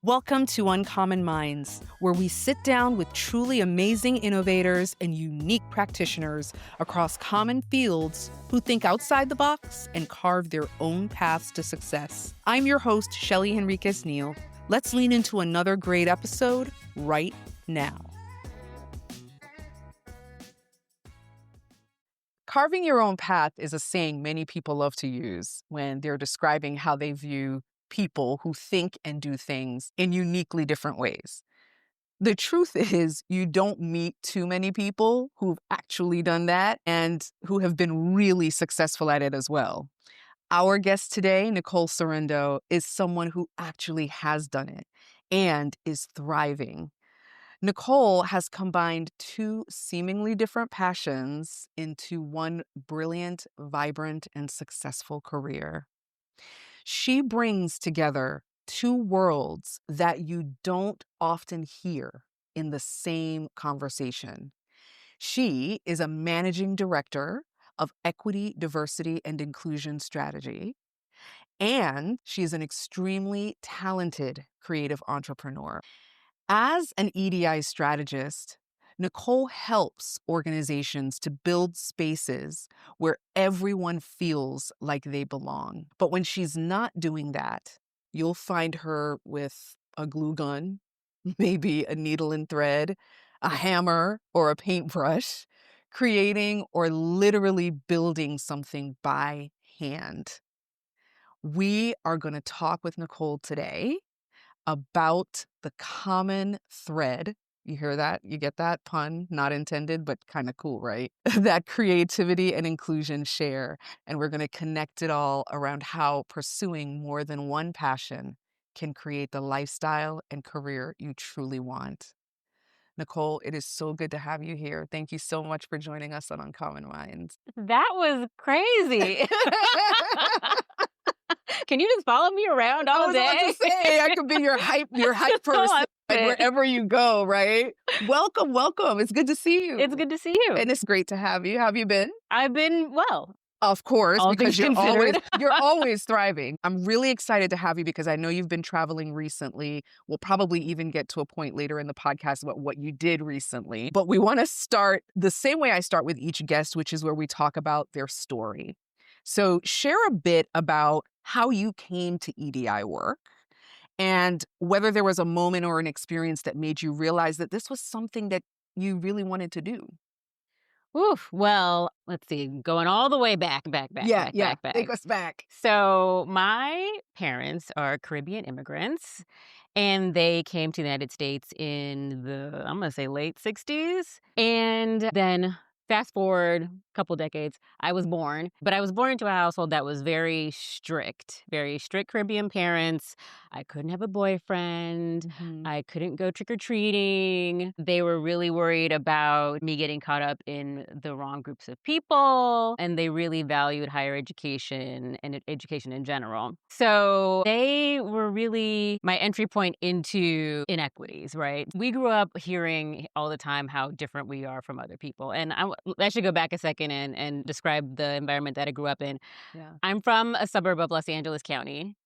Welcome to Uncommon Minds, where we sit down with truly amazing innovators and unique practitioners across common fields who think outside the box and carve their own paths to success. I'm your host, Shelly Henriquez-Neal. Let's lean into another great episode right now. Carving your own path is a saying many people love to use when they're describing how they view people who think and do things in uniquely different ways. The truth is, you don't meet too many people who've actually done that and who have been really successful at it as well. Our guest today, Nichole Sorhaindo, is someone who actually has done it and is thriving. Nichole has combined two seemingly different passions into one brilliant, vibrant, and successful career. She brings together two worlds that you don't often hear in the same conversation. She is a managing director of Equity, Diversity, and Inclusion Strategy, and she is an extremely talented creative entrepreneur. As an EDI strategist, Nichole helps organizations to build spaces where everyone feels like they belong. But when she's not doing that, you'll find her with a glue gun, maybe a needle and thread, a hammer, or a paintbrush, creating or literally building something by hand. We are going to talk with Nichole today about the common thread. You hear that? You get that pun? Not intended, but kind of cool, right? That creativity and inclusion share. And we're going to connect it all around how pursuing more than one passion can create the lifestyle and career you truly want. Nichole, it is so good to have you here. Thank you so much for joining us on Uncommon Minds. That was crazy. Can you just follow me around all day? I was about to say, I could be your hype person wherever you go, right? Welcome. It's good to see you. It's good to see you. And it's great to have you. How have you been? I've been well. Of course, all because things considered. you're always thriving. I'm really excited to have you because I know you've been traveling recently. We'll probably even get to a point later in the podcast about what you did recently. But we want to start the same way I start with each guest, which is where we talk about their story. So share a bit about how you came to EDI work and whether there was a moment or an experience that made you realize that this was something that you really wanted to do. Oof. Well, let's see. Going all the way back. Take us back. So my parents are Caribbean immigrants, and they came to the United States in the, I'm going to say, late 60s. And then fast forward a couple decades, I was born, but I was born into a household that was very strict Caribbean parents. I couldn't have a boyfriend. Mm-hmm. I couldn't go trick-or-treating. They were really worried about me getting caught up in the wrong groups of people, and they really valued higher education and education in general. So they were really my entry point into inequities, right? We grew up hearing all the time how different we are from other people. And I should go back a second and describe the environment that I grew up in. Yeah. I'm from a suburb of Los Angeles County,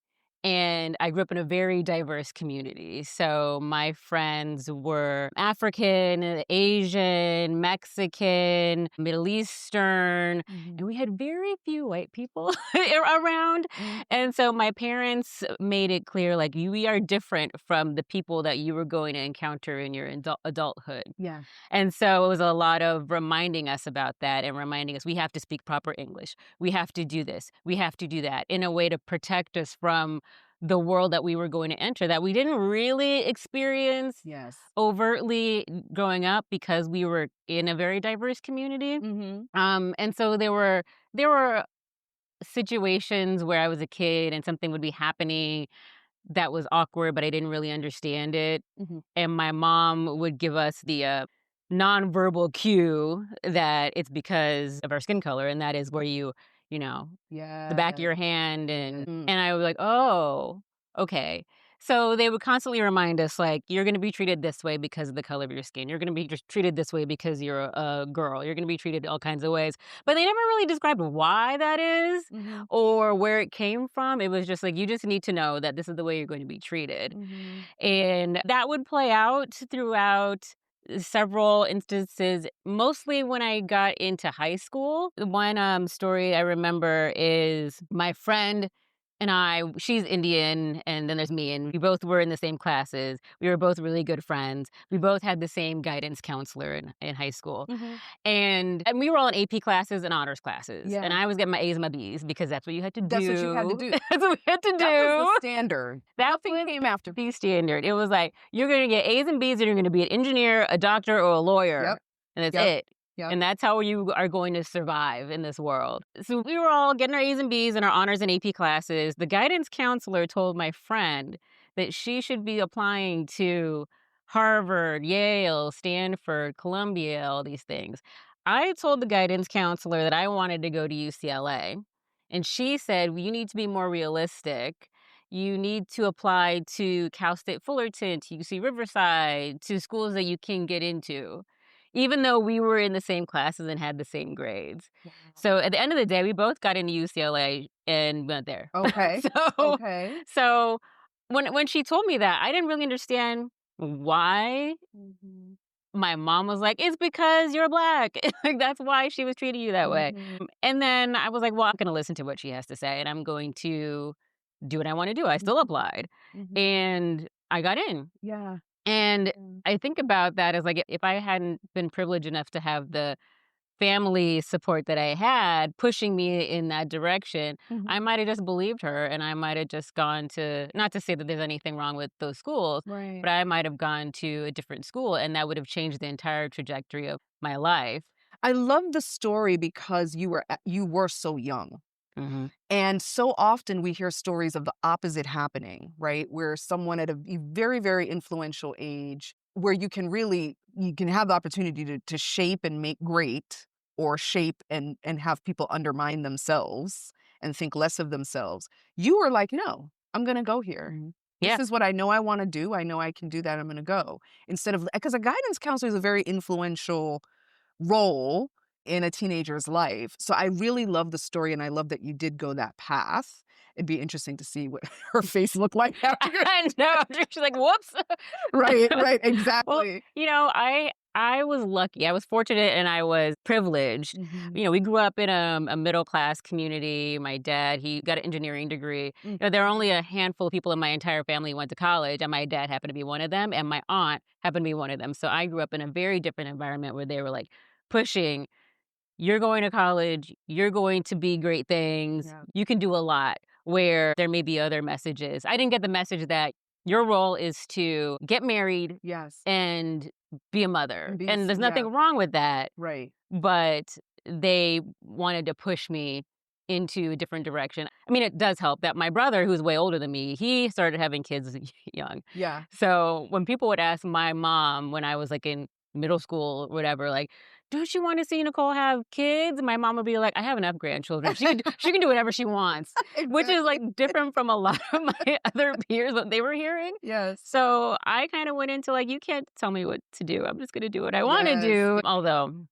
and I grew up in a very diverse community. So my friends were African, Asian, Mexican, Middle Eastern, and we had very few white people around. And so my parents made it clear, like, we are different from the people that you were going to encounter in your adulthood. Yeah. And so it was a lot of reminding us about that and reminding us we have to speak proper English. We have to do this. We have to do that in a way to protect us from the world that we were going to enter that we didn't really experience overtly growing up because we were in a very diverse community. And so there were situations where I was a kid and something would be happening that was awkward, but I didn't really understand it. And my mom would give us the nonverbal cue that it's because of our skin color, and that is where the back of your hand, and I was like, oh, okay. So they would constantly remind us, like, you're going to be treated this way because of the color of your skin. You're going to be just treated this way because you're a girl. You're going to be treated all kinds of ways. But they never really described why that is Mhm. or where it came from. It was just like, you just need to know that this is the way you're going to be treated. Mhm. And that would play out throughout several instances, mostly when I got into high school. The one story I remember is my friend and she's Indian, and then there's me, and we both were in the same classes. We were both really good friends. We both had the same guidance counselor in high school. Mhm. And we were all in AP classes and honors classes. And Yeah. I was getting my A's and my B's because that's what you had to That's what you had to do. do. That's what we had to That was the do. standard. That Nothing was came after. the standard. It was like, you're going to get A's and B's and you're going to be an engineer, a doctor, or a lawyer. Yep. And that's Yep. it. Yep. And that's how you are going to survive in this world. So we were all getting our A's and B's in our honors and AP classes. The guidance counselor told my friend that she should be applying to Harvard, Yale, Stanford, Columbia, all these things. I told the guidance counselor that I wanted to go to UCLA. And she said, well, you need to be more realistic. You need to apply to Cal State Fullerton, to UC Riverside, to schools that you can get into, even though we were in the same classes and had the same grades. Wow. So at the end of the day, we both got into UCLA and went there. Okay. so Okay. so when she told me that, I didn't really understand why. Mhm. My mom was like, "It's because you're black." Like, that's why she was treating you that way. Mhm. And then I was like, "Well, I'm gonna listen to what she has to say, and I'm going to do what I wanna do." I Mhm. still applied, Mhm. and I got in. Yeah. And Yeah. I think about that as, like, if I hadn't been privileged enough to have the family support that I had pushing me in that direction, I Mhm. might have just believed her and I might have just gone to, not to say that there's anything wrong with those schools, Right. but I might have gone to a different school and that would have changed the entire trajectory of my life. I love the story because you were so young. Mhm. And so often we hear stories of the opposite happening, right? Where someone at a very, very influential age, where you can have the opportunity to shape and make great, or shape and have people undermine themselves and think less of themselves. You were like, no, I'm going to go here. Mhm. This Yeah. is what I know I want to do. I know I can do that. I'm going to go. Instead of, because a guidance counselor is a very influential role in a teenager's life. So I really love the story, and I love that you did go that path. It'd be interesting to see what her face looked like after. I know. She's like, "Whoops." Right, Well, exactly. I was lucky. I was fortunate and I was privileged. Mhm, We grew up in a middle class community. My dad, he got an engineering degree. There are mhm. only a handful of people in my entire family who went to college, and my dad happened to be one of them, and my aunt happened to be one of them. So I grew up in a very different environment where they were like pushing, you're going to college, you're going to be great things, Yeah. you can do a lot, where there may be other messages. I didn't get the message that your role is to get married Yes. and be a mother, And be and there's yeah, nothing wrong with that, right. but they wanted to push me into a different direction. I mean, it does help that my brother, who's way older than me, he started having kids young. Yeah. So when people would ask my mom when I was like in middle school or whatever, like, don't you want to see Nichole have kids? My mom would be like, I have enough grandchildren. She can do whatever she wants, which is like Exactly. different from a lot of my other peers, what they were hearing. Yes. So I kind of went into like, you can't tell me what to do. I'm just going to do what I want to Yes. do. Although,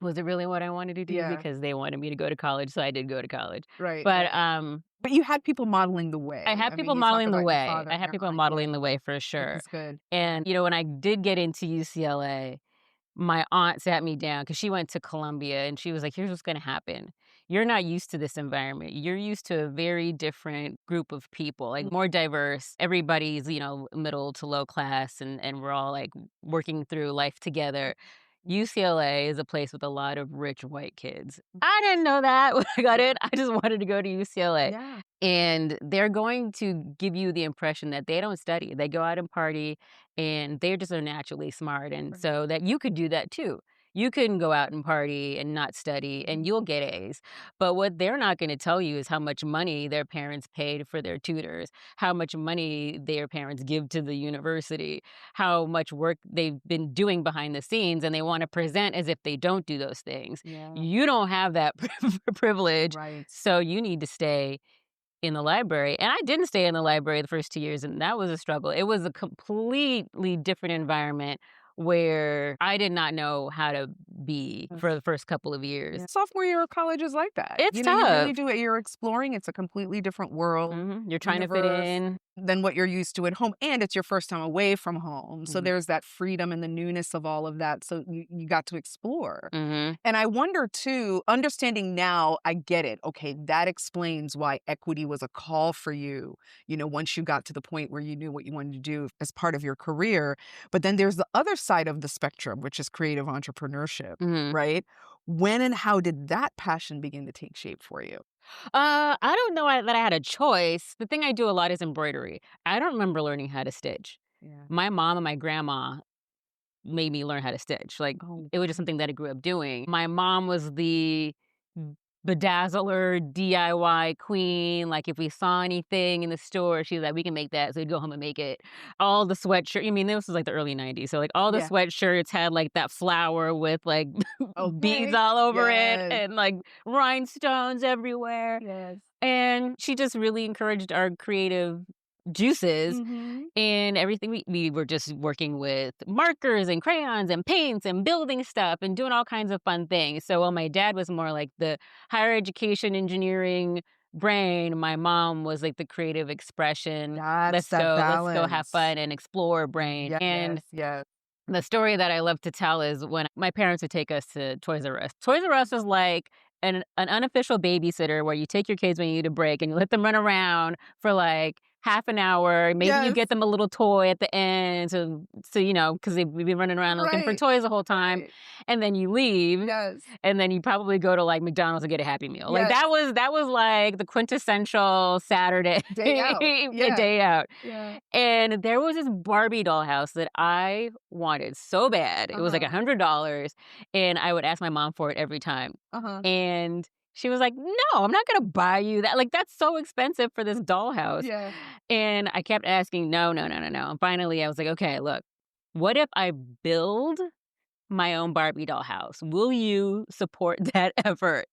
was it really what I wanted to do? Yeah. Because they wanted me to go to college, so I did go to college. Right, But right. But you had people modeling the I way. had I mean, people you talk modeling the about your way. father I and had your people aunt. Yeah, modeling the way for which sure. is good. Yeah. And when I did get into UCLA, my aunt sat me down because she went to Columbia and she was like, here's what's going to happen. You're not used to this environment. You're used to a very different group of people, like more diverse. Everybody's, middle to low class and we're all like working through life together. UCLA is a place with a lot of rich white kids. I didn't know that when I got in. I just wanted to go to UCLA. Yeah. And they're going to give you the impression that they don't study. They go out and party and they just are naturally smart. And Right. so that you could do that too. You can go out and party and not study and Mhm. you'll get A's. But what they're not going to tell you is how much money their parents paid for their tutors, how much money their parents give to the university, how much work they've been doing behind the scenes, and they want to present as if they don't do those things. Yeah. You don't have that privilege, Right. so you need to stay in the library, and I didn't stay in the library the first 2 years, and that was a struggle. It was a completely different environment where I did not know how to be for the first couple of years. Yeah. Sophomore year of college is like that. It's You know, you really tough. do it. You're exploring. It's a completely different world, You're trying to fit universe in. than what you're used to at home. And it's your first time away from home. So Mhm. there's that freedom and the newness of all of that. So you got to explore. Mhm. And I wonder too, understanding now, I get it. Okay, that explains why equity was a call for you, once you got to the point where you knew what you wanted to do as part of your career. But then there's the other side of the spectrum, which is creative entrepreneurship, Mhm. right? When and how did that passion begin to take shape for you? I don't know that I had a choice. The thing I do a lot is embroidery. I don't remember learning how to stitch. Yeah. My mom and my grandma made me learn how to stitch. Like, Oh, it was just wow. something that I grew up doing. My mom was the bedazzler DIY queen. Like, if we saw anything in the store, she was like, "We can make that." So we'd go home and make it. All the sweatshirt. I mean, this was like the early '90s. So like all the Yeah. sweatshirts had like that flower with like beads Okay. all over it Yes. and like rhinestones everywhere. Yes. And she just really encouraged our creative juices Mm-hmm. and everything. We were just working with markers and crayons and paints and building stuff and doing all kinds of fun things. So while my dad was more like the higher education engineering brain, my mom was like the creative expression. That's that Let's go have balance. fun and explore brain. And Yes. Yes. the story that I love to tell is when my parents would take us to Toys R Us. Toys R Us was like an unofficial babysitter where you take your kids when you need a break and you let them run around for like half an hour. Maybe you Yes. get them a little toy at the end because they've been running around looking for Right. toys the whole time. Right. And then you leave. Yes. And then you probably go to like McDonald's and get a Happy Meal. Like Yes. that was like the quintessential Saturday Day out. a Yeah. day out. Yeah. And there was this Barbie doll house that I wanted so bad. It was like Uh-huh. $100, and I would ask my mom for it every time. Uh-huh. And she was like, "No, I'm not gonna buy you that. Like, that's so expensive for this dollhouse." Yeah. And I kept asking, "No, no, no, no, no." And finally, I was like, "Okay, look, what if I build my own Barbie doll house? Will you support that effort?"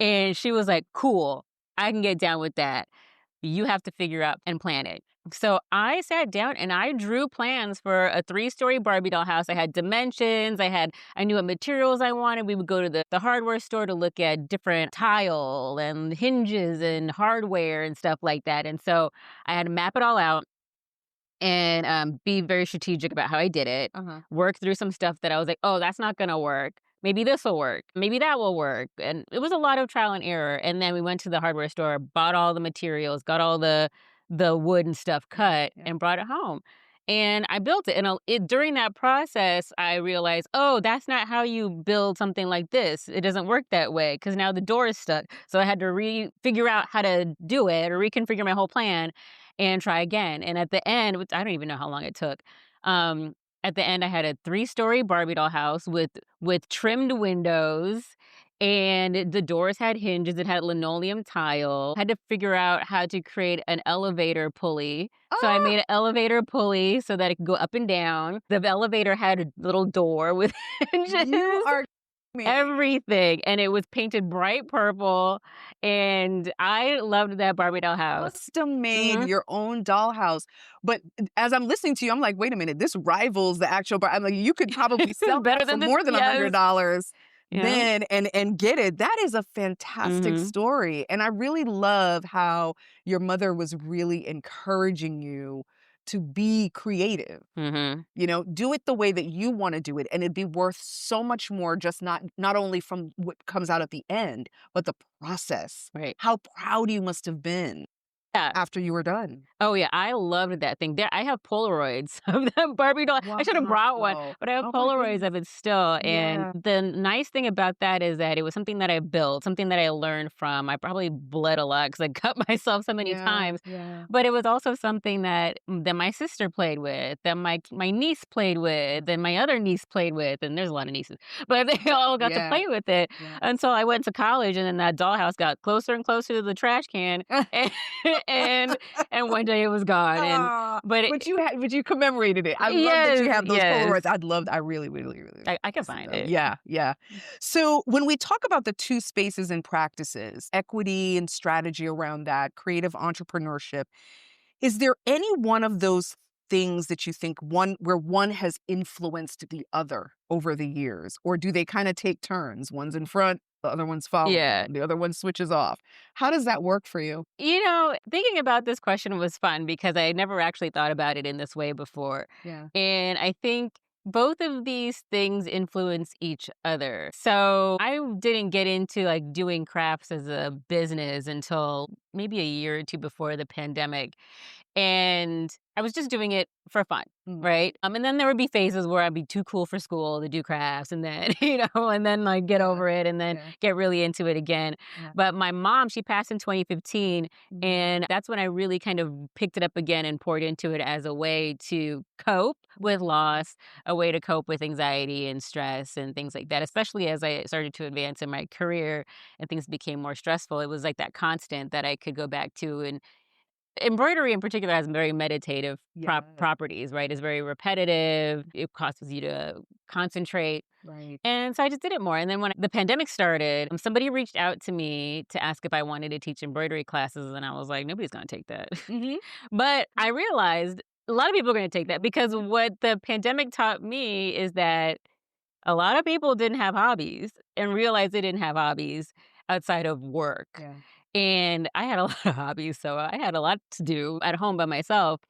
And she was like, "Cool, I can get down with that. You have to figure out and plan it." So I sat down and I drew plans for a 3-story Barbie doll house. I had dimensions. I knew what materials I wanted. We would go to the hardware store to look at different tile and hinges and hardware and stuff like that. And so I had to map it all out and be very strategic about how I did it. Uh-huh. Work through some stuff that I was like, "Oh, that's not going to work. Maybe this will work. Maybe that will work." And it was a lot of trial and error. And then we went to the hardware store, bought all the materials, got all the wood and stuff cut, Yeah. and brought it home. And I built it. And during that process, I realized, oh, that's not how you build something like this. It doesn't work that way because now the door is stuck. So I had to figure out how to do it or reconfigure my whole plan and try again. And at the end, which I don't even know how long it took. Um, at the end, I had a 3-story Barbie doll house with trimmed windows, and the doors had hinges. It had linoleum tile. Had to figure out how to create an elevator pulley. So I Ah, made an elevator pulley so that it could go up and down. The elevator had a little door with hinges. you are me. Everything, and it was painted bright purple, and I loved that Barbie doll house. Custom made Mhm. your own dollhouse. But as I'm listening to you, I'm like, wait a minute, this rivals the actual. I'm like, you could probably sell Better that for than this. more than Yes. $100 Yeah. then and get it. That is a fantastic Mhm. story. And I really love how your mother was really encouraging you to be creative. Mhm. Do it the way that you want to do it, and it'd be worth so much more, just not only from what comes out at the end, but the process. Right. How proud you must have been Yeah. after you were done. Oh, yeah, I loved that thing. There I have Polaroids of that Barbie doll. I should have brought one, Wow. but I have Oh my Polaroids goodness. of it still, and Yeah. the nice thing about that is that it was something that I built, something that I learned from. I probably bled a lot because I cut myself so many Yeah. times, Yeah. but it was also something that my sister played with, that my niece played with, and my other niece played with, and there's a lot of nieces, but they all got to Yeah. play with it Yeah. until I went to college, and then that dollhouse got closer and closer to the trash can, and and one day it was gone. And Ah, but but you commemorated it. I love that you yes, have those yes, Polaroids. I really, really, really I like can to see find them. it. Yeah, yeah. So when we talk about the two spaces and practices, equity and strategy around that, creative entrepreneurship, is there any one of those things that you think where one has influenced the other over the years? Or do they kind of take turns? One's in front, the other one's Yeah. following, the other one switches off. How does that work for you? Thinking about this question was fun because I never actually thought about it in this way before. Yeah. And I think both of these things influence each other. So I didn't get into like doing crafts as a business until maybe a year or two before the pandemic. And I was just doing it for fun, Mm. right? And then there would be phases where I'd be too cool for school to do crafts and then, and then like get Yeah. over it and then Yeah. get really into it again. Yeah. But my mom, she passed in 2015, Mhm. and that's when I really kind of picked it up again and poured into it as a way to cope with loss, a way to cope with anxiety and stress and things like that, especially as I started to advance in my career and things became more stressful. It was like that constant that I could go back to. And embroidery in particular has very meditative Yeah. properties, right? It's very repetitive. It causes you to concentrate. Right. And so I just did it more. And then when the pandemic started, somebody reached out to me to ask if I wanted to teach embroidery classes. And I was like, nobody's going to take that. Mhm. But I realized a lot of people are going to take that because what the pandemic taught me is that a lot of people didn't have hobbies and realized they didn't have hobbies outside of work. Yeah. And I had a lot of hobbies, so I had a lot to do at home by myself,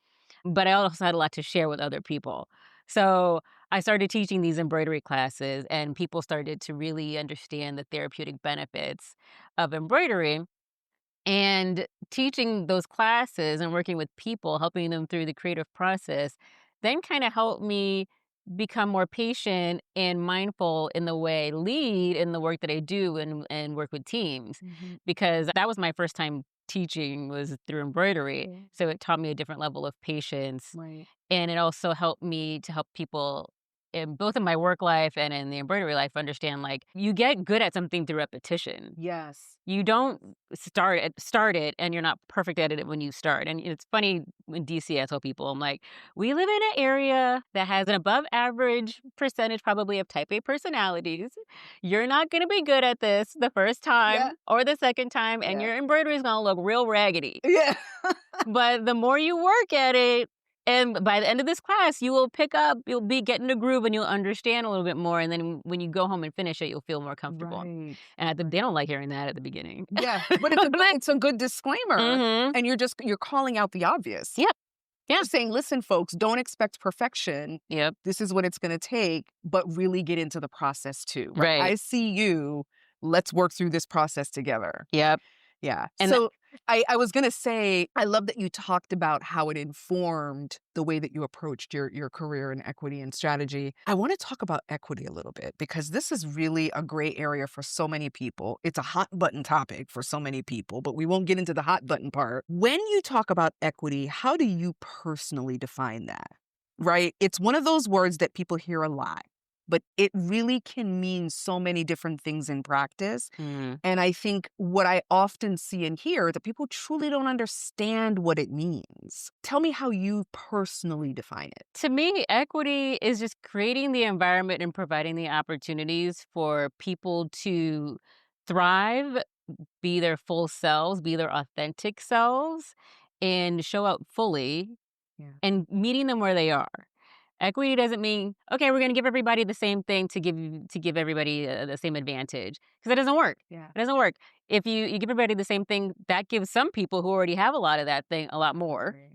but I also had a lot to share with other people. So I started teaching these embroidery classes, and people started to really understand the therapeutic benefits of embroidery. And teaching those classes and working with people, helping them through the creative process, then kind of helped me become more patient and mindful in the way I lead in the work that I do and work with teams. Mhm. Because that was my first time teaching was through embroidery. Yeah. So it taught me a different level of patience. Right. And it also helped me to help people in both in my work life and in the embroidery life understand like you get good at something through repetition. Yes. You don't start it and you're not perfect at it when you start. And it's funny in DC, I tell people, I'm like, we live in an area that has an above average percentage probably of type A personalities. You're not going to be good at this the first Yeah. time or the second time, and Yeah. your embroidery is going to look real raggedy. Yeah. But the more you work at it, and by the end of this class, you'll be getting a groove and you'll understand a little bit more. And then when you go home and finish it, you'll feel more comfortable. Right. And they Right. don't like hearing that at the beginning. Yeah, but it's a good disclaimer, Mhm. and you're calling out the obvious. Yep. Yeah. You're saying, "Listen, folks, don't expect perfection. Yep. This is what it's gonna take, but really get into the process too, right? Right. I see you. Let's work through this process together." Yep. Yeah. And th So I was gonna say, I love that you talked about how it informed the way that you approached your career in equity and strategy. I want to talk about equity a little bit because this is really a gray area for so many people. It's a hot button topic for so many people, but we won't get into the hot button part. When you talk about equity, how do you personally define that? Right? It's one of those words that people hear a lot, but it really can mean so many different things in practice. mm. And I think what I often see and hear that people truly don't understand what it means. Tell me how you personally define it. To me, equity is just creating the environment and providing the opportunities for people to thrive, be their full selves, be their authentic selves, and show up fully Yeah. and meeting them where they are. Equity doesn't mean, okay, we're going to give everybody the same thing to give everybody the same advantage because that doesn't work. Yeah. It doesn't work. If you give everybody the same thing, that gives some people who already have a lot of that thing a lot more. Right.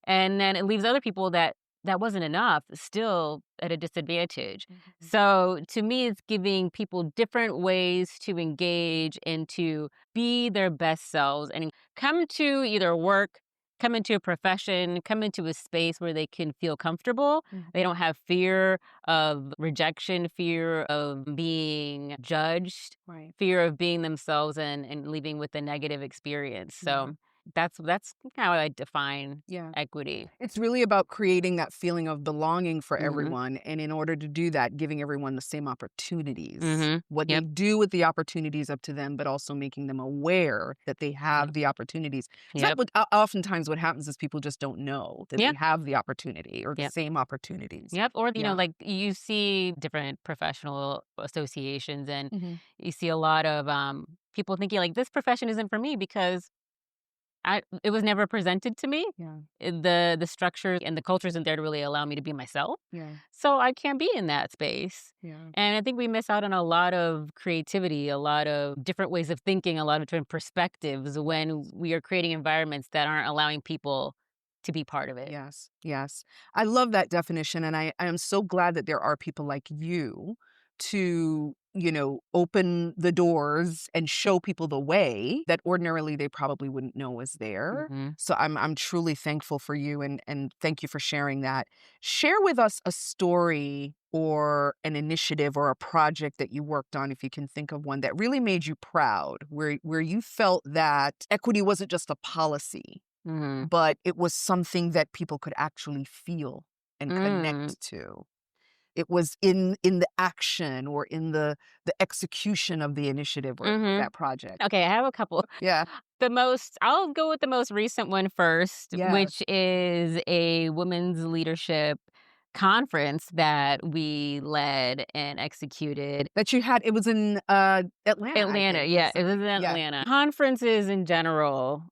And then it leaves other people that wasn't enough still at a disadvantage. Mhm. So to me, it's giving people different ways to engage and to be their best selves and come to either work, come into a profession, come into a space where they can feel comfortable. Mhm. They don't have fear of rejection, fear of being judged, Right. fear of being themselves and leaving with a negative experience. Yeah. So That's how I define Yeah. equity. It's really about creating that feeling of belonging for Mhm. everyone, and in order to do that, giving everyone the same opportunities. Mhm. What they Yep. do with the opportunities up to them, but also making them aware that they have Yep. the opportunities. 'Cause that Yep. would oftentimes what happens is people just don't know that they Yep. have the opportunity or the Yep. same opportunities. Yep. Or, Yeah. like you see different professional associations and Mhm. you see a lot of people thinking like this profession isn't for me because it was never presented to me. Yeah. The structure and the culture isn't there to really allow me to be myself. Yeah. So I can't be in that space. Yeah. And I think we miss out on a lot of creativity, a lot of different ways of thinking, a lot of different perspectives when we are creating environments that aren't allowing people to be part of it. Yes, yes. I love that definition, and I am so glad that there are people like you to, open the doors and show people the way that ordinarily they probably wouldn't know was there. Mhm. So I'm truly thankful for you, and thank you for sharing that. Share with us a story or an initiative or a project that you worked on, if you can think of one that really made you proud, where you felt that equity wasn't just a policy, Mhm. but it was something that people could actually feel and Mm. connect to. It was in the action or in the execution of the initiative or Mhm. that project. Okay, I have a couple. Yeah. I'll go with the most recent one first, Yes. which is a women's leadership conference that we led and executed. That you had it was in, Atlanta, I Atlanta, think. yeah, Was it it? was in Yeah. Atlanta. Conferences in general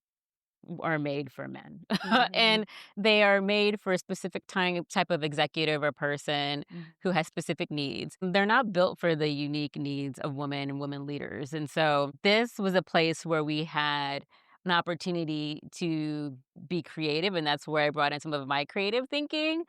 are made for men. Mhm, And they are made for a specific type of executive or person mhm, who has specific needs. They're not built for the unique needs of women and women leaders. And so this was a place where we had an opportunity to be creative, and that's where I brought in some of my creative thinking,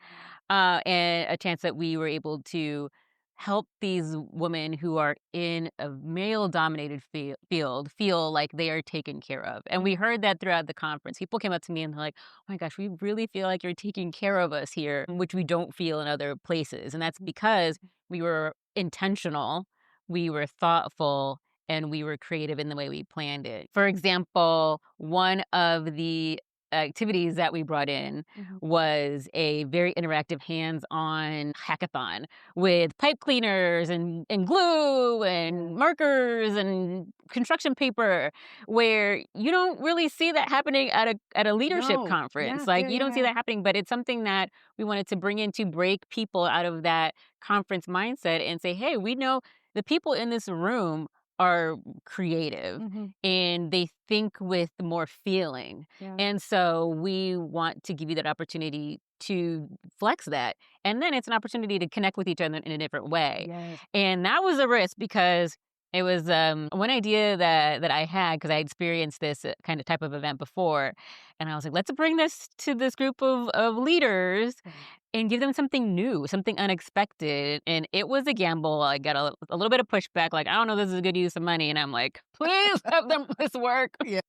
and a chance that we were able to help these women who are in a male dominated field feel like they are taken care of. And we mhm, heard that throughout the conference. People came up to me and they're like, oh my gosh, we really feel like you're taking care of us here, which we don't feel in other places. And that's mhm, because we were intentional, we were thoughtful, and we were creative in the way we planned it. For example, one of the activities that we brought in mhm. was a very interactive hands-on hackathon with pipe cleaners and glue Yeah. and markers and construction paper, where you don't really see that happening at a leadership No. conference. Yeah, Like, yeah, you don't see yeah. that happening, but it's something that we wanted to bring in to break people out of that conference mindset and say, "Hey, we know the people in this room are creative Mhm. and they think with more feeling. Yeah. And so we want to give you that opportunity to flex that. And then it's an opportunity to connect with each other in a different way." Yes. And that was a risk because it was one idea that I had because I experienced this kind of type of event before. And I was like, let's bring this to this group of leaders Right. and give them something new, something unexpected. And it was a gamble. I got a little bit of pushback, like, I don't know, this is a good use of money. And I'm like, please have them this work. Yeah.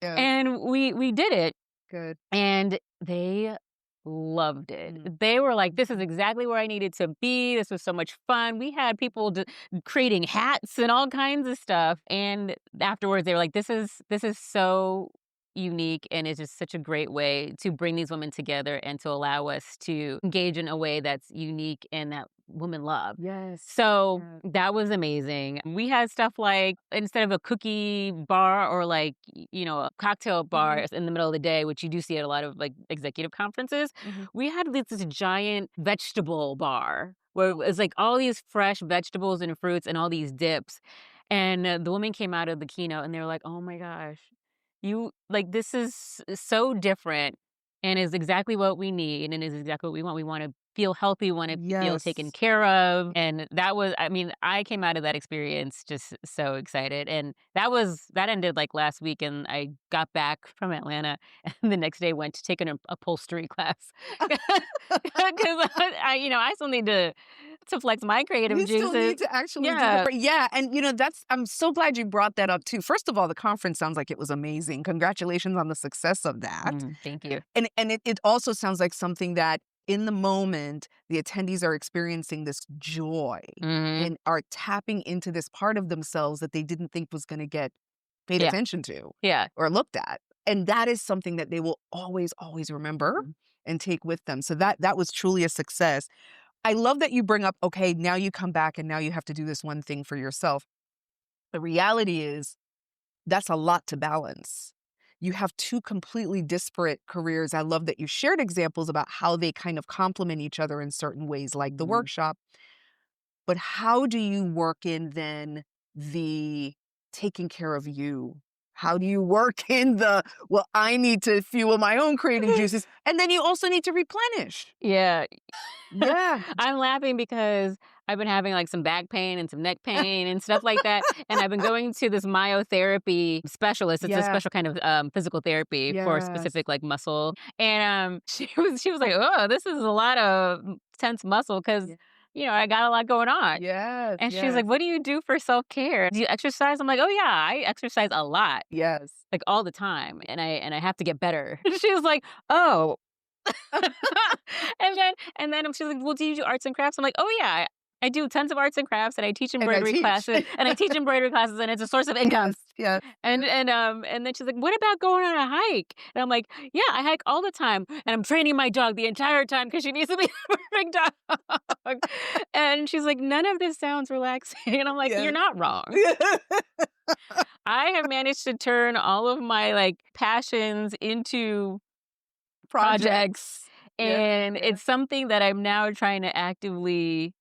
Yeah. And we did it. Good. And they loved it. Mm. They were like, "This is Mhm. exactly where I needed to be. This was so much fun." We had people creating hats and all kinds of stuff. And afterwards, they were like, "This is so unique, and it's just such a great way to bring these women together and to allow us to engage in a way that's unique and that women love." Yes. So Yeah. that was amazing. We had stuff like instead of a cookie bar or like, a cocktail bar Mhm. in the middle of the day, which you do see at a lot of like executive conferences, Mhm. we had this giant vegetable bar where it was like all these fresh vegetables and fruits and all these dips. And the women came out of the keynote and they were like, oh my gosh, this is so different and is exactly what we need and is exactly what we want. We want to feel healthy, we want to feel taken Yes. care of. And that was, I mean, I came out of that experience just so excited. And that ended like last week. And I got back from Atlanta and the next day went to take an upholstery class because I still need to flex my creative You still juices. need to actually do the Yeah. yeah, and, that's I'm so glad you brought that up too. First of all, the conference sounds like it was amazing. Congratulations on the success of that. Thank you. And it also sounds like something that in the moment, the attendees are experiencing this joy Hmm. and are tapping into this part of themselves that they didn't think was gonna get paid Yeah. attention to Yeah. or looked at. And that is something that they will always, always remember and take with them. So that was truly a success. I love that you bring up, okay, now you come back and now you have to do this one thing for yourself. The reality is that's a lot to balance. You have two completely disparate careers. I love that you shared examples about how they kind of complement each other in certain ways, like the Mhm. workshop. But how do you work in then the taking care of you? How do you work in the, well, I need to fuel my own creative juices, and then you also need to replenish? Yeah. Yeah. I'm laughing because I've been having, like, some back pain and some neck pain and stuff like that, and I've been going to this myotherapy specialist. It's a Yeah. special kind of, physical therapy for Yes. specific, like, muscle, and, she was like, "Oh, this is a lot of tense muscle because Yeah. I got a lot going on." Yes. And she's like, Yes. "What do you do for self-care? Do you exercise?" I'm like, "Oh, yeah, I exercise a lot, Yes. like, all the time, and I have to get better." She was like, "Oh." And then she's like, "Well, do you do arts and crafts?" I'm like, "Oh, yeah, I do tons of arts and crafts, and I teach And I embroidery teach. classes, and I teach embroidery classes, and it's a source of income." Yes. Yes. And then she's like, "What about going on a hike?" And I'm like, "Yeah, I hike all the time, and I'm training my dog the entire time because she needs to be the perfect dog." And she's like, "None of this sounds relaxing." And I'm like, "You're Yes. not wrong. I have managed to turn all of my, like, passions into projects, Projects. Yes. and Yes. it's something that I'm now trying to actively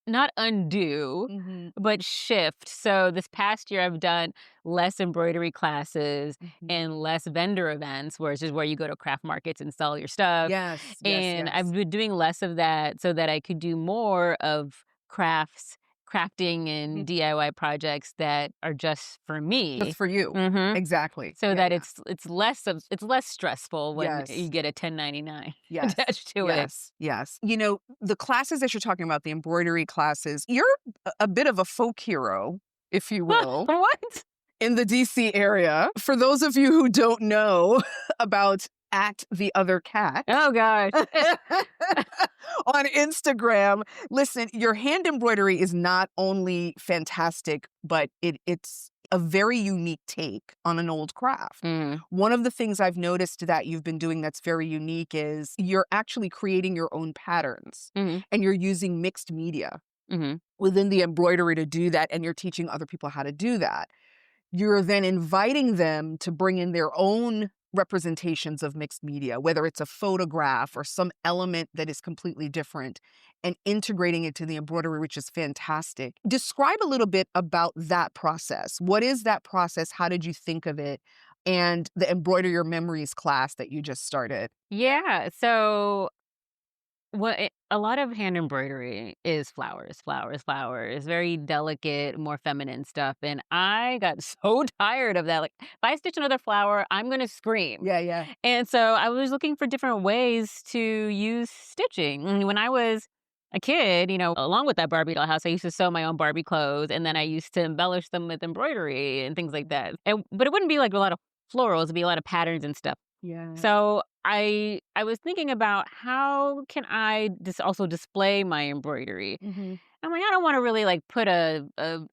not undo, Mhm. but shift. So this past year, I've done less embroidery classes Mhm. and less vendor events, where it's just where you go to craft markets and sell your stuff. Yes. Yes. And I've Yes. been doing less of that so that I could do more of crafts, crafting, Mhm. and DIY projects that are just for Just me. for you. hmm Exactly. So Yeah. that Yeah. it's less stressful when you Yes. get a 1099 Yes. attached to it. Yes. Yes. The classes that you're talking about, the embroidery classes, you're a bit of a folk hero, if you will, What? in the DC area. For those of you who don't know about at the other cat Oh gosh. on Instagram, listen, your hand embroidery is not only fantastic, but it's a very unique take on an old craft. Mhm, One of the things I've noticed that you've been doing that's very unique is you're actually creating your own patterns mhm, and you're using mixed media mhm. within the embroidery to do that, and you're teaching other people how to do that. You're then inviting them to bring in their own representations of mixed media, whether it's a photograph or some element that is completely different, and integrating it to the embroidery, which is fantastic. Describe a little bit about that process. What is that process? How did you think of it? And the Embroider Your Memories class that you just started. Yeah, so a lot of hand embroidery is flowers, flowers, flowers, very delicate, more feminine stuff, and I got so tired of that. Like, if I stitch another flower, I'm gonna scream. Yeah, yeah. And so I was looking for different ways to use stitching. When I was a kid, along with that Barbie doll house, I used to sew my own Barbie clothes, and then I used to embellish them with embroidery and things like that. But it wouldn't be like a lot of florals; it'd be a lot of patterns and stuff. Yeah. So I was thinking about how can I also display my embroidery. Mhm. I'm like, I don't want to really like put a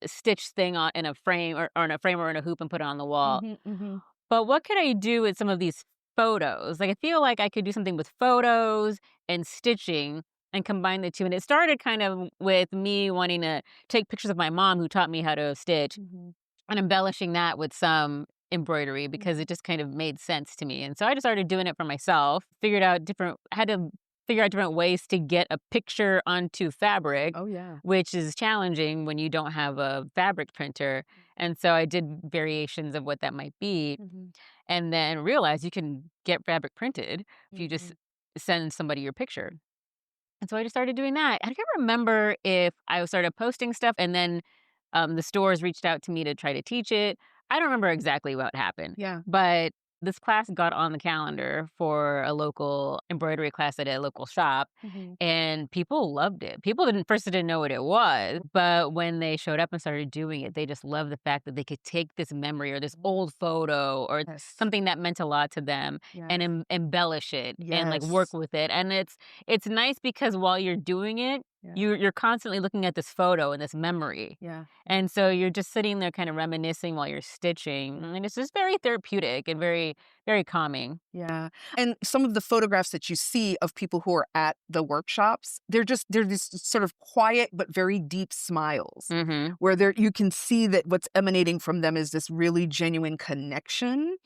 stitch thing on in a frame or in a frame or in a hoop and put it on the wall. Mhm. Mhm. But what could I do with some of these photos? Like, I feel like I could do something with photos and stitching and combine the two. And it started kind of with me wanting to take pictures of my mom who taught me how to stitch Mhm. and embellishing that with some embroidery because Mhm. it just kind of made sense to me. And so I just started doing it for myself, had to figure out different ways to get a picture onto fabric, Oh, yeah. which is challenging when you don't have a fabric printer. And so I did variations of what that might be Mhm. and then realized you can get fabric printed if you just Mhm. send somebody your picture. And so I just started doing that. I can't remember if I started posting stuff and then the stores reached out to me to try to teach it. I don't remember exactly what happened, Yeah. but this class got on the calendar for a local embroidery class at a local shop, Mhm. and people loved it. People didn't know what it was, but when they showed up and started doing it, they just loved the fact that they could take this memory or this old photo or Yes. something that meant a lot to them and Yes. embellish it and like work Yes. with it. And it's nice because while you're doing it, Yeah. You're constantly looking at this photo and this memory. Yeah. Yeah. And so you're just sitting there kind of reminiscing while you're stitching, and it's just very therapeutic and very, very calming. Yeah, and some of the photographs that you see of people who are at the workshops, they're this sort of quiet but very deep smiles, Mhm. where you can see that what's emanating from them is this really genuine connection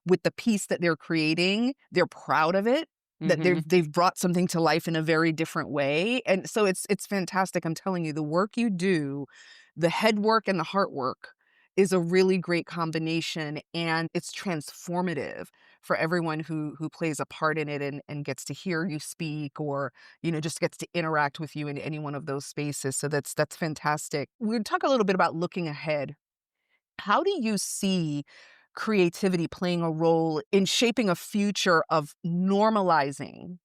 with the piece that they're creating. They're proud of it, that Mhm. they've brought something to life in a very different way, and so it's fantastic. I'm telling you, the work you do, the head work and the heart work is a really great combination, and it's transformative for everyone who plays a part in it and gets to hear you speak or, just gets to interact with you in any one of those spaces. So that's fantastic. We'll talk a little bit about looking ahead. How do you see creativity playing a role in shaping a future of normalizing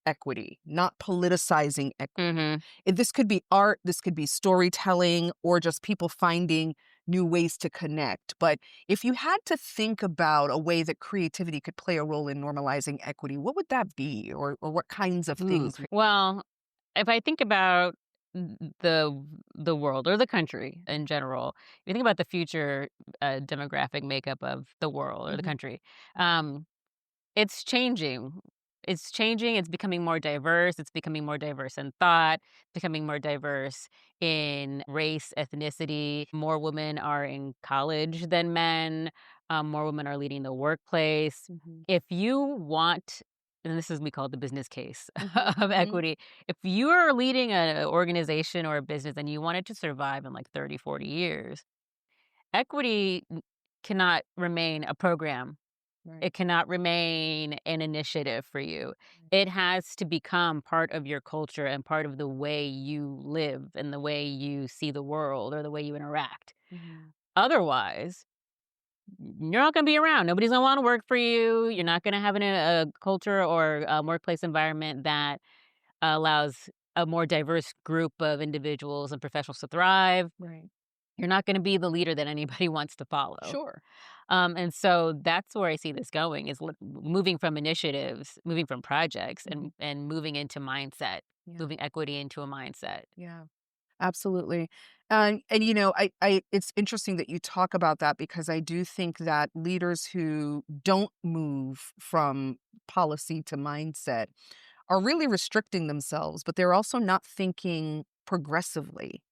equity, not politicizing equity? Mhm. This could be art, this could be storytelling, or just people finding new ways to connect. But if you had to think about a way that creativity could play a role in normalizing equity, what would that be? Or what kinds of Ooh. things? Well, if I think about the world or the country in general, if you think about the future, demographic makeup of the world or the Mhm. country, um, it's changing. It's changing, it's becoming more diverse, it's becoming more diverse in thought, becoming more diverse in race, ethnicity. More women are in college than men, more women are leading the workplace. Mhm. If you want, and this is we call it the business case Mhm. of Mhm. equity, if you are leading an organization or a business and you want it to survive in like 30, 40 years, equity cannot remain a program, Right. it cannot remain an initiative for you. Right. It has to become part of your culture and part of the way you live and the way you see the world or the way you interact. Mhm. Otherwise, you're not going to be around. Nobody's going to want to work for you. You're not going to have a culture or a workplace environment that allows a more diverse group of individuals and professionals to thrive. Right. You're not gonna be the leader that anybody wants to follow. Sure. And so that's where I see this going is moving from initiatives, moving from projects, Mhm. and moving into mindset, Yeah. moving equity into a mindset. Yeah. Absolutely. And it's interesting that you talk about that because I do think that leaders who don't move from policy to mindset are really restricting themselves, but they're also not thinking progressively.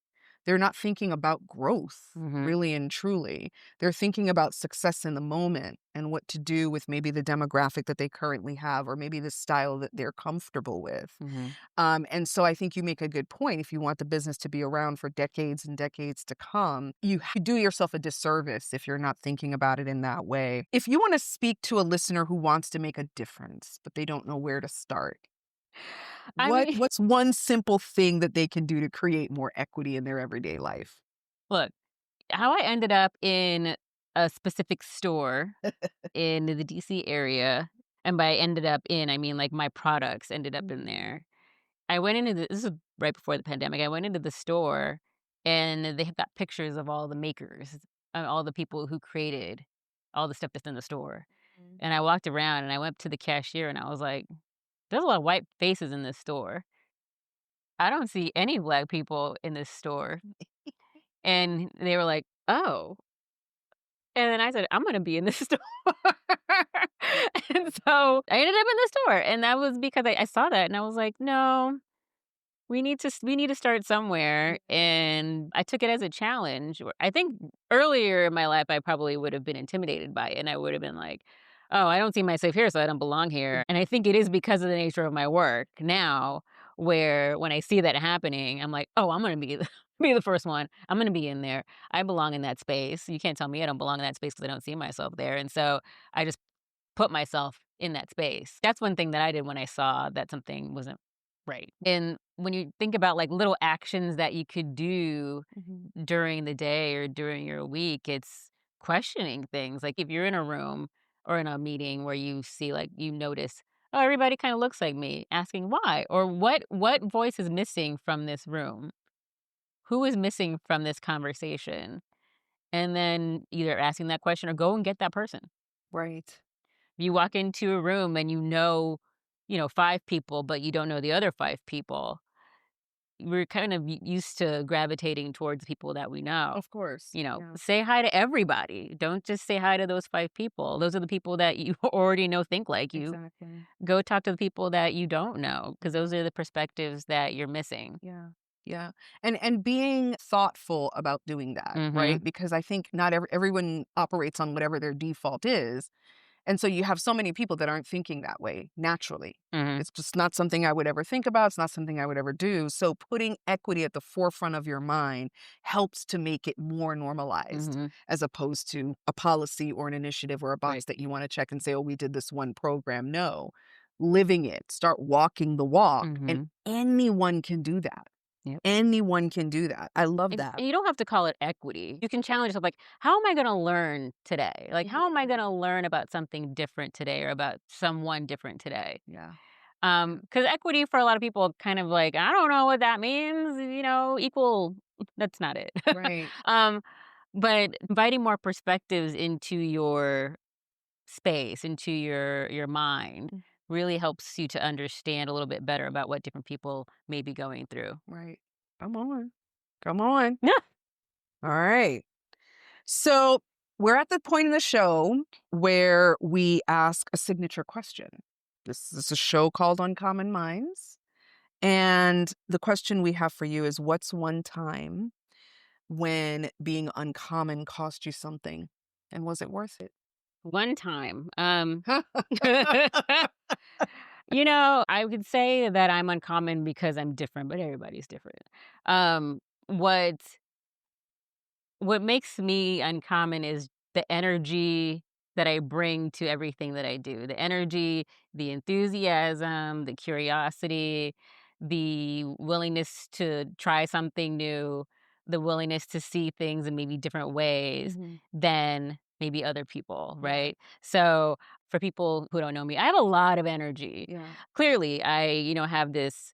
They're not thinking about growth, Mhm, really and truly. They're thinking about success in the moment and what to do with maybe the demographic that they currently have or maybe the style that they're comfortable with. mhm. And so I think you make a good point. If you want the business to be around for decades and decades to come, you do yourself a disservice if you're not thinking about it in that way. If you want to speak to a listener who wants to make a difference, but they don't know where to start, I mean, what's one simple thing that they can do to create more equity in their everyday life? look, how I ended up in a specific store in the DC area, and by ended up in, I mean, like, my products ended up in Mhm. there. I went into the this is right before the pandemic. I went into the store, and they have got pictures of all the makers, all the people who created all the stuff that's in the store. Mhm. And I walked around, and I went to the cashier, and I was like, "There's a lot of white faces in this store. I don't see any black people in this store." And they were like, "Oh." And then I said, "I'm gonna be in this store." And so I ended up in the store, and that was because I saw that, and I was like, "No, we need to start somewhere," and I took it as a challenge. I think earlier in my life, I probably would have been intimidated by it, and I would have been like, "Oh, I don't see myself here, so I don't belong here." And I think it is because of the nature of my work now, where when I see that happening, I'm like, "Oh, I'm gonna be the be the first one. I'm gonna be in there. I belong in that space. You can't tell me I don't belong in that space because I don't see myself there." And so I just put myself in that space. That's one thing that I did when I saw that something wasn't right. And when you think about like little actions that you could do Mhm. during the day or during your week, it's questioning things. Like if you're in a room or in a meeting where you see like you notice, oh, everybody kind of looks like me, asking why or what voice is missing from this room? Who is missing from this conversation? And then either asking that question or go and get that person. Right. You walk into a room and you know, 5 people, but you don't know the other 5 people. we're kind of used to gravitating towards people that we know. Of course. Yeah. Say hi to everybody. Don't just say hi to those 5 people. Those are the people that you already know think like you. Exactly. Go talk to the people that you don't know, because those are the perspectives that you're missing. Yeah. Yeah. And being thoughtful about doing that, right? Mhm. Because I think not everyone operates on whatever their default is. And so you have so many people that aren't thinking that way naturally. Mhm. It's just not something I would ever think about. It's not something I would ever do. So putting equity at the forefront of your mind helps to make it more normalized Mhm. as opposed to a policy or an initiative or a Right. box that you want to check and say, oh, we did this one program. No, living it, start walking the walk. And Mhm. anyone can do that. Yep. Anyone can do that. I love And that. and you don't have to call it equity. You can challenge yourself, like, "How am I gonna learn today? Like, how am I Mhm. gonna learn about something different today or about someone different today?" Yeah. Yeah. Because equity for a lot of people kind of like, "I don't know what that means," equal that's not it. Right. Um, but inviting more perspectives into your space, into your mind, Mm. really helps you to understand a little bit better about what different people may be going through. Right. Come on. Come on. Yeah. All right. So we're at the point in the show where we ask a signature question. This is a show called Uncommon Minds. And the question we have for you is what's one time when being uncommon cost you something? And was it worth it? One time, I would say that I'm uncommon because I'm different, but everybody's different. Um, what what makes me uncommon is the energy that I bring to everything that I do. The energy, the enthusiasm, the curiosity, the willingness to try something new, the willingness to see things in maybe different ways Mhm. than maybe other people, Yeah. right? So for people who don't know me, I have a lot of energy. Yeah. Clearly, I have this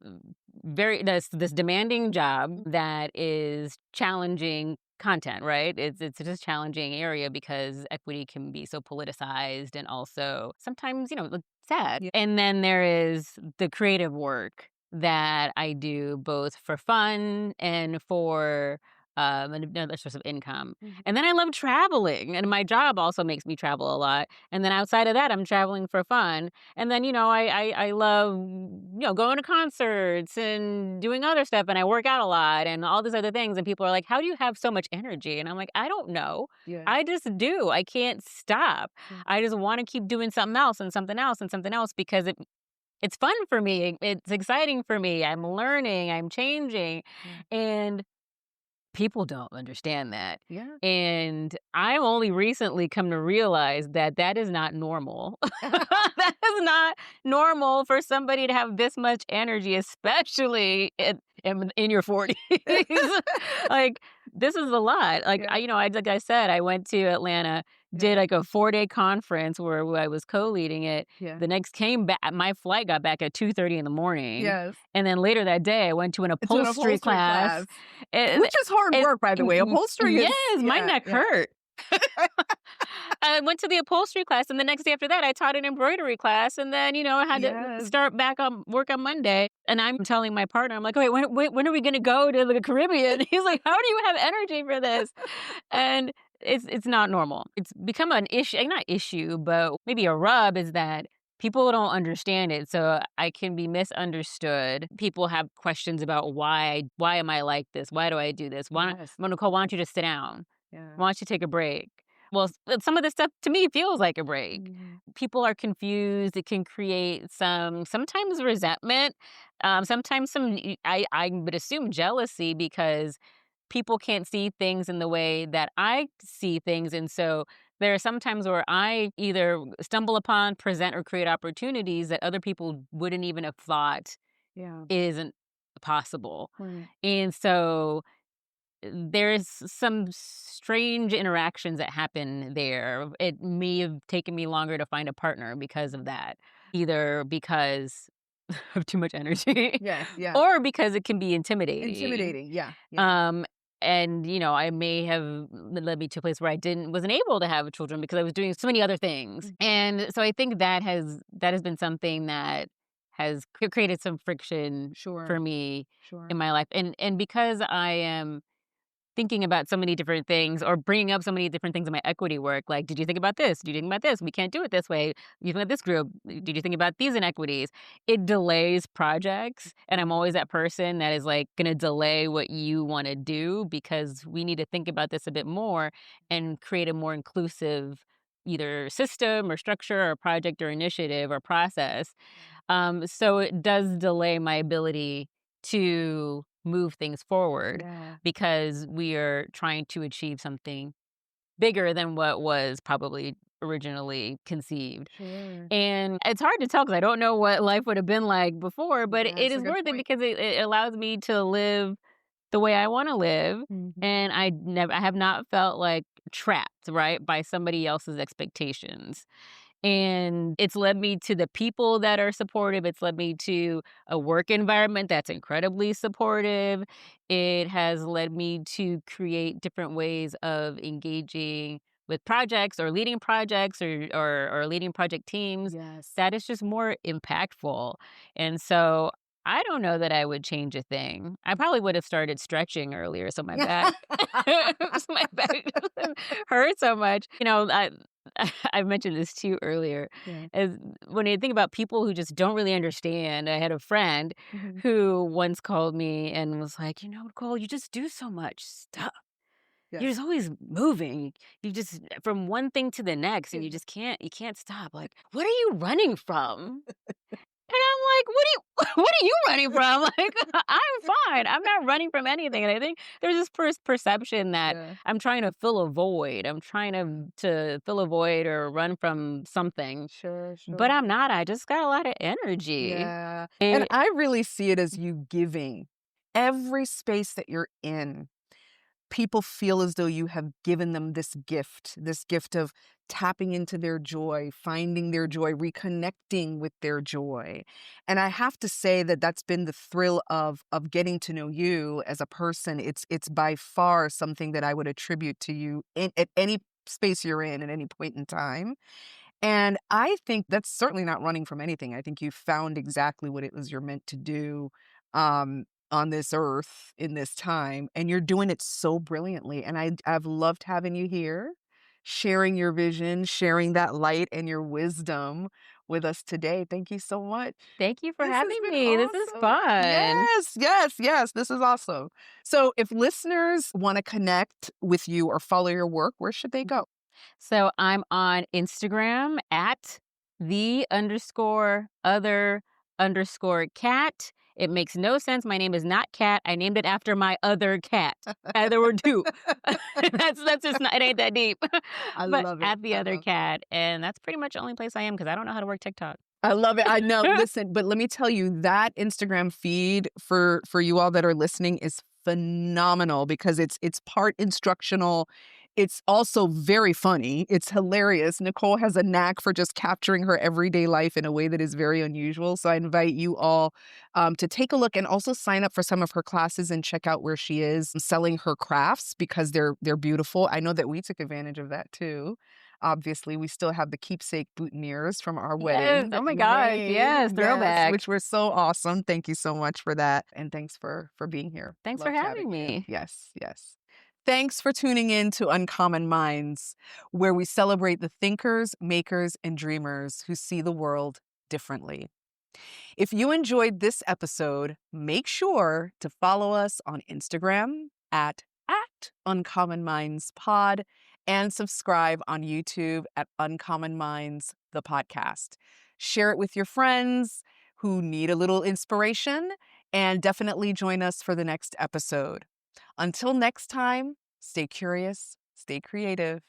mm, this demanding job Mm. that is challenging content, right? It's just a challenging area because equity can be so politicized and also sometimes, like, sad. Yeah. And then there is the creative work that I do both for fun and for another source of income. Mhm. And then I love traveling, and my job also makes me travel a lot. And then outside of that, I'm traveling for fun. And then, I love, going to concerts and doing other stuff, and I work out a lot and all these other things, and people are like, "How do you have so much energy?" And I'm like, "I don't know. Yeah. I just do. I can't stop. Yeah. I just wanna keep doing something else and something else and something else because it's fun for me. It's exciting for me. I'm learning, I'm changing." Yeah. And people don't understand that. Yeah. And I've only recently come to realize that that is not normal. That is not normal for somebody to have this much energy, especially in your 40s. Like, this is a lot. Like, Yeah. like I said, I went to Atlanta, Yeah. did like a 4-day conference where I was co-leading it. Yeah. The next came back, my flight got back at 2:30 in the morning. Yes. And then later that day, I went to an It's an upholstery upholstery class. class, And which is hard it work, by the way. Upholstery is yes, my yeah, neck yeah. hurt. I went to the upholstery class, and the next day after that, I taught an embroidery class, and then, I had to Yes. start back on work on Monday, and I'm telling my partner, I'm like, "Wait, when are we gonna go to the Caribbean?" He's like, "How do you have energy for this?" And it's not normal. It's become an issue, not issue, but maybe a rub is that people don't understand it, so I can be misunderstood. People have questions about why am I like this? Why do I do this? Yes. Nicole, why don't you just sit down? Yeah. Why don't you take a break? Well, some of this stuff to me feels like a break. Mhm. People are confused. It can create sometimes resentment, sometimes I would assume jealousy because people can't see things in the way that I see things. And so there are some times where I either stumble upon, present, or create opportunities that other people wouldn't even have thought Yeah. isn't possible. Right. And so there's some strange interactions that happen there. It may have taken me longer to find a partner because of that, either because of too much energy Yeah. Yeah. or because it can be intimidating. Intimidating. Yeah. Yeah. Um, and I may have led me to a place where I wasn't able to have children because I was doing so many other things. Mm. And so I think that has been something that has created some friction Sure. for me Sure. in my life. And because I am thinking about so many different things or bringing up so many different things in my equity work, like, did you think about this? Did you think about this? We can't do it this way. You think about this group. Did you think about these inequities? It delays projects. And I'm always that person that is like going to delay what you want to do because we need to think about this a bit more and create a more inclusive either system or structure or project or initiative or process. So it does delay my ability to move things forward Yeah. because we are trying to achieve something bigger than what was probably originally conceived. Sure. And it's hard to tell because I don't know what life would have been like before, but Yeah, it that's a is good worth it point. because it allows me to live the way I want to live. Mhm. And I have not felt like trapped, right, by somebody else's expectations. And it's led me to the people that are supportive. It's led me to a work environment that's incredibly supportive. It has led me to create different ways of engaging with projects or leading projects or leading project teams Yes. that is just more impactful. And so I don't know that I would change a thing. I probably would have started stretching earlier so my back so my back doesn't hurt so much. I mentioned this to you earlier. Yeah. As when you think about people who just don't really understand, I had a friend Mhm. who once called me and was like, Nicole, you just do so much stuff. You're Yes. just always moving. You just from one thing to the next, and Yeah. you can't stop. Like, what are you running from? And I'm like, "What are you what are you running from?" Like, I'm fine. I'm not running from anything, and I think there's this perception that Yeah. I'm trying to fill a void. I'm trying to fill a void or run from something, Sure, but sure. I'm not. I just got a lot of energy. Yeah. And And I really see it as you giving. Every space that you're in, people feel as though you have given them this gift of tapping into their joy, finding their joy, reconnecting with their joy. And I have to say that that's been the thrill of getting to know you as a person. It's by far something that I would attribute to you at any space you're in at any point in time. And I think that's certainly not running from anything. I think you found exactly what it was you're meant to do on this earth in this time, and you're doing it so brilliantly. And I've loved having you here, sharing your vision, sharing that light and your wisdom with us today. Thank you so much. thank you for This has having been me. This is awesome. fun. Yes, yes, yes. This is awesome. So, if listeners want to connect with you or follow your work, where should they go? So I'm on Instagram at the_other_cat. It makes no sense. My name is not Cat. I named it after my other cat. There were two. That's just not. It ain't that deep. I But love it. at the I other love it. cat, and that's pretty much the only place I am because I don't know how to work TikTok. I love it. I know. Listen, but let me tell you that Instagram feed for you all that are listening is phenomenal because it's part instructional. It's also very funny. It's hilarious. Nichole has a knack for just capturing her everyday life in a way that is very unusual. So I invite you all to take a look and also sign up for some of her classes and check out where she is selling her crafts because they're beautiful. I know that we took advantage of that too. Obviously, we still have the keepsake boutonnieres from our Yes. wedding Oh that my you gosh. made. Yes. Yes, Throwback. which were so awesome. Thank you so much for that. And thanks for being here. Thanks for Loved having having you. me. Yes, yes. Thanks for tuning in to Uncommon Minds, where we celebrate the thinkers, makers, and dreamers who see the world differently. If you enjoyed this episode, make sure to follow us on Instagram at Uncommon Minds Pod and subscribe on YouTube at Uncommon Minds, the podcast. Share it with your friends who need a little inspiration and definitely join us for the next episode. Until next time, stay curious, stay creative,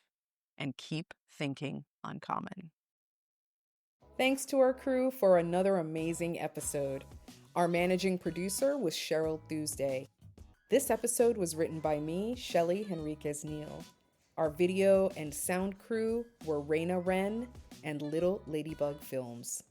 and keep thinking uncommon. Thanks to our crew for another amazing episode. Our managing producer was Cheryl Tuesday. This episode was written by me, Shelly Henriquez Neal. Our video and sound crew were Raina Wren and Little Ladybug Films.